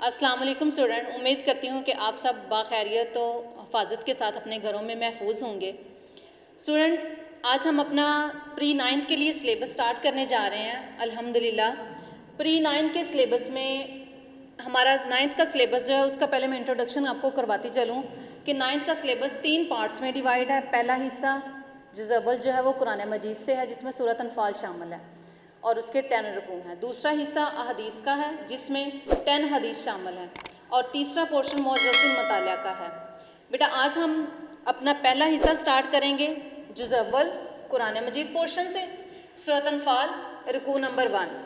السلام علیکم اسٹوڈنٹ، امید کرتی ہوں کہ آپ سب باخیریت و حفاظت کے ساتھ اپنے گھروں میں محفوظ ہوں گے۔ اسٹوڈنٹ، آج ہم اپنا پری 9 کے لیے سلیبس سٹارٹ کرنے جا رہے ہیں۔ الحمدللہ پری 9 کے سلیبس میں ہمارا 9 کا سلیبس جو ہے اس کا پہلے میں انٹروڈکشن آپ کو کرواتی چلوں کہ 9 کا سلیبس 3 پارٹس میں ڈیوائیڈ ہے۔ پہلا حصہ جزء اول جو ہے وہ قرآن مجید سے ہے، جس میں سورۃ انفال شامل ہے اور اس کے 10 رکوع ہیں۔ دوسرا حصہ احادیث کا ہے جس میں 10 حدیث شامل ہیں، اور تیسرا پورشن معزز مطالعہ کا ہے۔ بیٹا آج ہم اپنا پہلا حصہ سٹارٹ کریں گے جزء اول قرآن مجید پورشن سے، سورۃ انفال رکوع نمبر 1۔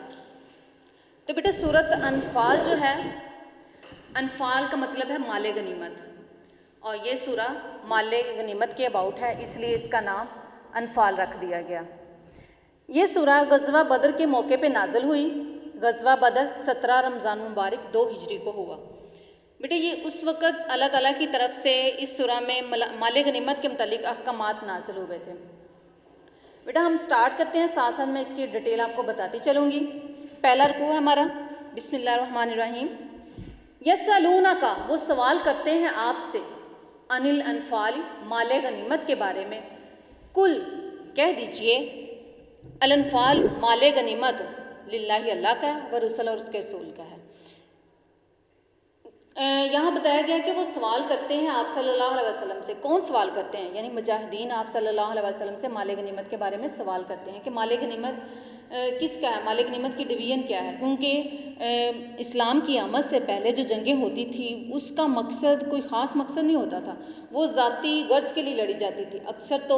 تو بیٹا سورۃ انفال جو ہے، انفال کا مطلب ہے مال غنیمت، اور یہ سورہ مال غنیمت کے اباؤٹ ہے، اس لیے اس کا نام انفال رکھ دیا گیا۔ یہ سورہ غزوہ بدر کے موقع پہ نازل ہوئی۔ غزوہ بدر 17 رمضان مبارک 2 ہجری کو ہوا۔ بیٹا یہ اس وقت اللہ تعالیٰ کی طرف سے اس سورہ میں مال غنیمت کے متعلق احکامات نازل ہوئے تھے۔ بیٹا ہم سٹارٹ کرتے ہیں، ساتھ ساتھ میں اس کی ڈیٹیل آپ کو بتاتی چلوں گی۔ پہلا رکوع ہے ہمارا، بسم اللہ الرحمن الرحیم۔ یسألونک، وہ سوال کرتے ہیں آپ سے، عن الانفال، مال غنیمت کے بارے میں۔ کل، کہہ دیجئے، الانفال مال غنیمت للہ، اللہ کا ہے، ورسول، اور اس کے رسول کا ہے۔ یہاں بتایا گیا کہ وہ سوال کرتے ہیں آپ صلی اللہ علیہ وسلم سے۔ کون سوال کرتے ہیں؟ یعنی مجاہدین آپ صلی اللہ علیہ وسلم سے مال غنیمت کے بارے میں سوال کرتے ہیں کہ مال غنیمت کس کا ہے، مال غنیمت کی ڈویژن کیا ہے، کیونکہ اسلام کی آمد سے پہلے جو جنگیں ہوتی تھی اس کا مقصد کوئی خاص مقصد نہیں ہوتا تھا، وہ ذاتی غرض کے لیے لڑی جاتی تھی۔ اکثر تو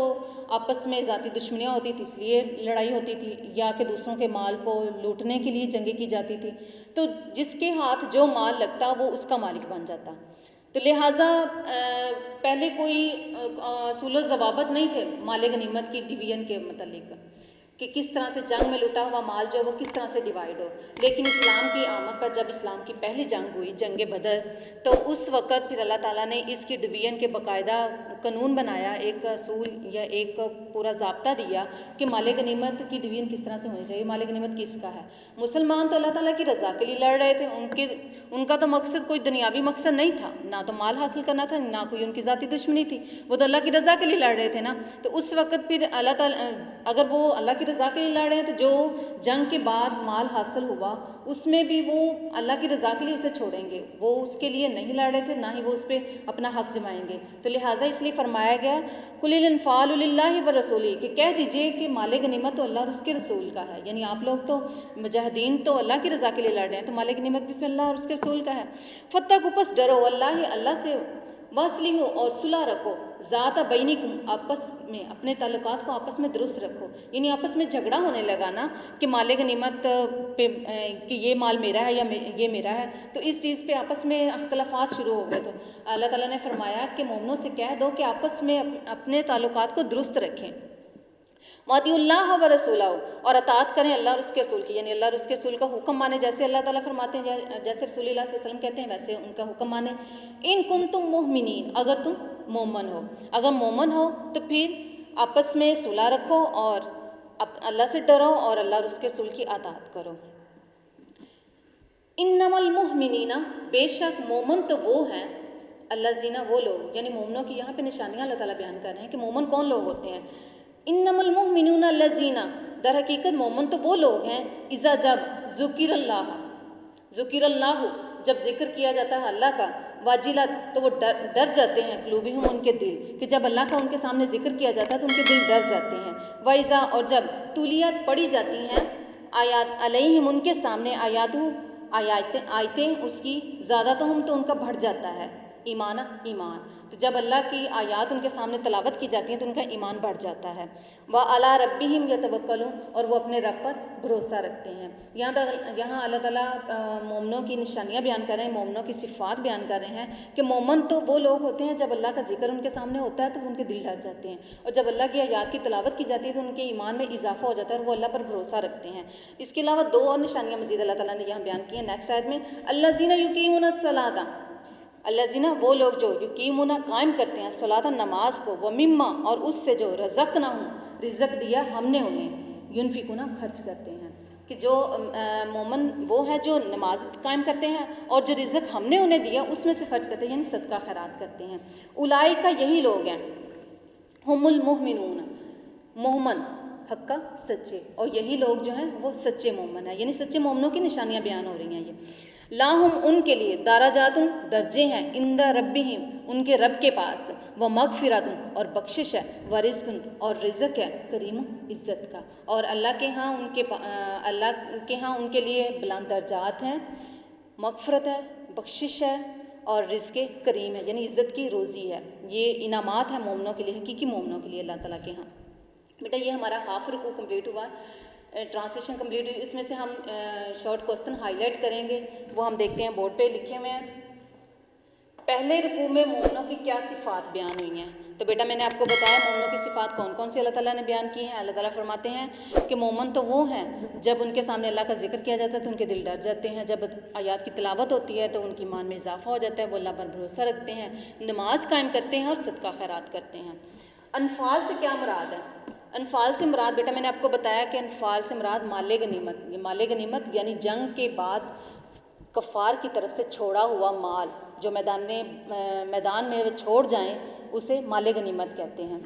آپس میں ذاتی دشمنیاں ہوتی تھی، اس لیے لڑائی ہوتی تھی، یا کہ دوسروں کے مال کو لوٹنے کے لیے جنگیں کی جاتی تھی۔ تو جس کے ہاتھ جو مال لگتا وہ اس کا مالک بن جاتا۔ تو لہٰذا پہلے کوئی اصول و ضوابط نہیں تھے مال غنیمت کی ڈویژن کے متعلق کہ کس طرح سے جنگ میں لوٹا ہوا مال جو ہے وہ کس طرح سے ڈیوائیڈ ہو۔ لیکن اسلام کی آمد پر جب اسلام کی پہلی جنگ ہوئی، جنگ بدر، تو اس وقت پھر اللہ تعالیٰ نے اس کی ڈویژن کے باقاعدہ قانون بنایا، ایک اصول یا ایک پورا ضابطہ دیا کہ مال غنیمت کی ڈویژن کس طرح سے ہونی چاہیے، مال غنیمت کس کا ہے۔ مسلمان تو اللہ تعالیٰ کی رضا کے لیے لڑ رہے تھے، ان کا تو مقصد کوئی دنیاوی مقصد نہیں تھا، نہ تو مال حاصل کرنا تھا، نہ کوئی ان کی ذاتی دشمنی تھی، وہ تو اللہ کی رضا کے لیے لڑ رہے تھے نا۔ تو اس وقت پھر اللہ تعالیٰ، اگر وہ اللہ کی رضا کے لیے لڑ رہے ہیں تو جو جنگ کے بعد مال حاصل ہوا اس میں بھی وہ اللہ کی رضا کے لیے اسے چھوڑیں گے، وہ اس کے لیے نہیں لڑ رہے تھے، نہ ہی وہ اس پہ اپنا حق جمائیں گے۔ تو لہٰذا اس لیے فرمایا گیا قل الانفال للہ ورسولہ، کہ کہہ دیجئے کہ مال غنیمت تو اللہ اور اس کے رسول کا ہے۔ یعنی آپ لوگ تو مجاہدین تو اللہ کی رضا کے لیے لڑ رہے ہیں، تو مال غنیمت بھی اللہ اور اس کے رسول کا ہے۔ فاتقوا، پس ڈرو، اللہ سے، واصلحوا، اور صلح رکھو، ذات بینکم، آپس میں اپنے تعلقات کو آپس میں درست رکھو۔ یعنی آپس میں جھگڑا ہونے لگا نا کہ مال غنیمت پہ کہ یہ مال میرا ہے یا یہ میرا ہے، تو اس چیز پہ آپس میں اختلافات شروع ہو گئے۔ تو اللہ تعالیٰ نے فرمایا کہ مومنوں سے کہہ دو کہ آپس میں اپنے تعلقات کو درست رکھیں۔ وَأَطِیعُوا اللَّهَ وَرَسُولَهُ، اور اطاعت کریں اللہ اور اس کے رسول کی، یعنی اللہ اور اس کے رسول کا حکم مانیں، جیسے اللہ تعالیٰ فرماتے ہیں، جیسے رسول اللہ صلی اللہ علیہ وسلم کہتے ہیں ویسے ان کا حکم مانیں۔ ان کنتم مؤمنین، اگر تم مومن ہو، اگر مومن ہو تو پھر آپس میں صلح رکھو اور اللہ سے ڈرو اور اللہ اور اس کے رسول کی اطاعت کرو۔ انما المؤمنین، بے شک مومن تو وہ ہیں، الذین، وہ لوگ، یعنی مومنوں کی یہاں پہ نشانیاں اللہ تعالیٰ بیان کر رہے ہیں کہ مومن کون لوگ ہوتے ہیں۔ انما المؤمنون الذین، در حقیقت مومن تو وہ لوگ ہیں، اذا، جب، ذکر اللہ، جب ذکر کیا جاتا ہے اللہ کا، واجلت، تو وہ ڈر جاتے ہیں، قلوبہم، ان کے دل، کہ جب اللہ کا ان کے سامنے ذکر کیا جاتا ہے تو ان کے دل ڈر جاتے ہیں۔ وَإِذَا، اور جب تُلِیَت، پڑھی جاتی ہیں، آیات، علیہم، ان کے سامنے، آیتیں اس کی، زیادہ تو ان کا بڑھ جاتا ہے، ایمان، تو جب اللہ کی آیات ان کے سامنے تلاوت کی جاتی ہیں تو ان کا ایمان بڑھ جاتا ہے۔ وَعَلَىٰ رَبِّهِمْ يَتَوَكَّلُونَ، اور وہ اپنے رب پر بھروسہ رکھتے ہیں۔ یہاں اللہ تعالیٰ مومنوں کی نشانیاں بیان کر رہے ہیں، مومنوں کی صفات بیان کر رہے ہیں کہ مومن تو وہ لوگ ہوتے ہیں جب اللہ کا ذکر ان کے سامنے ہوتا ہے تو ان کے دل ڈر جاتے ہیں، اور جب اللہ کی آیات کی تلاوت کی جاتی ہے تو ان کے ایمان میں اضافہ ہو جاتا ہے اور وہ اللہ پر بھروسہ رکھتے ہیں۔ اس کے علاوہ 2 اور نشانیاں مزید اللہ تعالیٰ نے یہاں بیان کی ہیں نیکسٹ آیت میں، الذین یقیمون الصلاۃ، الذین، وہ لوگ جو یقیمون، قائم کرتے ہیں، صلاۃ، نماز کو، ومما، اور اس سے جو رزقناہم، رزق دیا ہم نے انہیں، ینفقون، خرچ کرتے ہیں۔ کہ جو مومن وہ ہے جو نماز قائم کرتے ہیں اور جو رزق ہم نے انہیں دیا اس میں سے خرچ کرتے ہیں، یعنی صدقہ خیرات کرتے ہیں۔ اولئک یہی لوگ ہیں، ہم المؤمنون، مومن حقا سچے، اور یہی لوگ جو ہیں وہ سچے مومن ہیں، یعنی سچے مومنوں کی نشانیاں بیان ہو رہی ہیں یہ۔ لاہم ان کے لیے دراجات درجے ہیں، عند ربہم ان کے رب کے پاس، وہ مغفرت اور بخشش ہے، و رزق اور رزق ہے، کریم عزت کا، اور اللہ کے ہاں ان کے لیے بلند درجات ہیں، مغفرت ہے، بخشش ہے، اور رزق کریم ہے، یعنی عزت کی روزی ہے۔ یہ انعامات ہیں مومنوں کے لیے، حقیقی مومنوں کے لیے اللہ تعالیٰ کے ہاں۔ بیٹا یہ ہمارا ہاف رکوع کمپلیٹ ہوا، ٹرانسلیشن کمپلیٹ ہوئی۔ اس میں سے ہم شارٹ کوسچن ہائی لائٹ کریں گے، وہ ہم دیکھتے ہیں بورڈ پہ لکھے ہوئے ہیں۔ پہلے رکوع میں مومنوں کی کیا صفات بیان ہوئی ہیں؟ تو بیٹا میں نے آپ کو بتایا مومنوں کی صفات کون کون سی اللہ تعالیٰ نے بیان کی ہیں۔ اللہ تعالیٰ فرماتے ہیں کہ مومن تو وہ ہیں جب ان کے سامنے اللہ کا ذکر کیا جاتا ہے تو ان کے دل ڈر جاتے ہیں، جب آیات کی تلاوت ہوتی ہے تو ان کی ایمان میں اضافہ ہو جاتا ہے، وہ اللہ پر بھروسہ رکھتے ہیں، نماز قائم کرتے ہیں اور صدقہ خیرات کرتے ہیں۔ انفال سے کیا مراد ہے؟ انفال سے مراد بیٹا میں نے آپ کو بتایا کہ انفال سے مراد مال غنیمت، یہ مال غنیمت یعنی جنگ کے بعد کفار کی طرف سے چھوڑا ہوا مال جو میدان میں وہ چھوڑ جائیں اسے مال غنیمت کہتے ہیں۔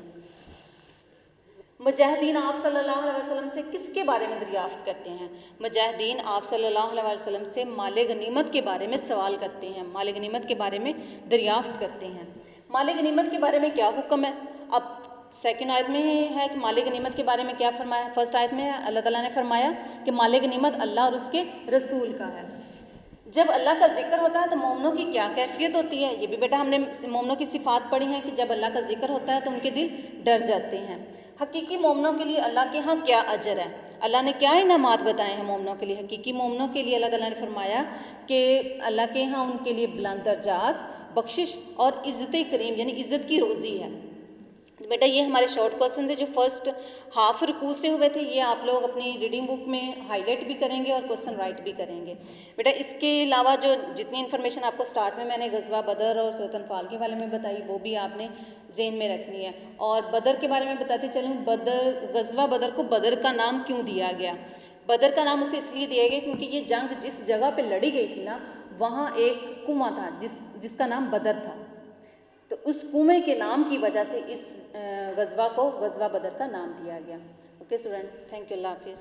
مجاہدین آپ صلی اللہ علیہ وسلم سے کس کے بارے میں دریافت کرتے ہیں؟ مجاہدین آپ صلی اللہ علیہ وسلم سے مال غنیمت کے بارے میں سوال کرتے ہیں، مال غنیمت کے بارے میں دریافت کرتے ہیں۔ مال غنیمت کے بارے میں کیا حکم ہے؟ اب سیکنڈ آیت میں ہے کہ مال غنیمت کے بارے میں کیا فرمایا، فرسٹ آیت میں اللہ تعالیٰ نے فرمایا کہ مال غنیمت اللہ اور اس کے رسول کا ہے۔ جب اللہ کا ذکر ہوتا ہے تو مومنوں کی کیا کیفیت ہوتی ہے؟ یہ بھی بیٹا ہم نے مومنوں کی صفات پڑھی ہیں کہ جب اللہ کا ذکر ہوتا ہے تو ان کے دل ڈر جاتے ہیں۔ حقیقی مومنوں کے لیے اللہ کے ہاں کیا اجر ہے؟ اللہ نے کیا انعامات بتائے ہیں مومنوں کے لیے؟ حقیقی مومنوں کے لیے اللہ تعالیٰ نے فرمایا کہ اللہ کے ہاں ان کے لیے بلند درجات، بخشش اور عزت کریم یعنی عزت کی روزی ہے۔ بیٹا یہ ہمارے شارٹ کوسچن تھے جو فرسٹ ہاف رکوع سے ہوئے تھے، یہ آپ لوگ اپنی ریڈنگ بک میں ہائی لائٹ بھی کریں گے اور کوسچن رائٹ بھی کریں گے۔ بیٹا اس کے علاوہ جو جتنی انفارمیشن آپ کو سٹارٹ میں نے غزوہ بدر اور سورۃ انفال کے بارے میں بتائی وہ بھی آپ نے ذہن میں رکھنی ہے۔ اور بدر کے بارے میں بتاتے چلوں، غزوہ بدر کو بدر کا نام کیوں دیا گیا؟ بدر کا نام اسے اس لیے دیا گیا کیونکہ یہ جنگ جس جگہ پہ لڑی گئی تھی نا وہاں ایک کنواں تھا جس کا نام بدر تھا، تو اس کنویں کے نام کی وجہ سے اس غزوہ کو غزوہ بدر کا نام دیا گیا۔ اوکے اسٹوڈنٹ، تھینک یو، اللہ حافظ۔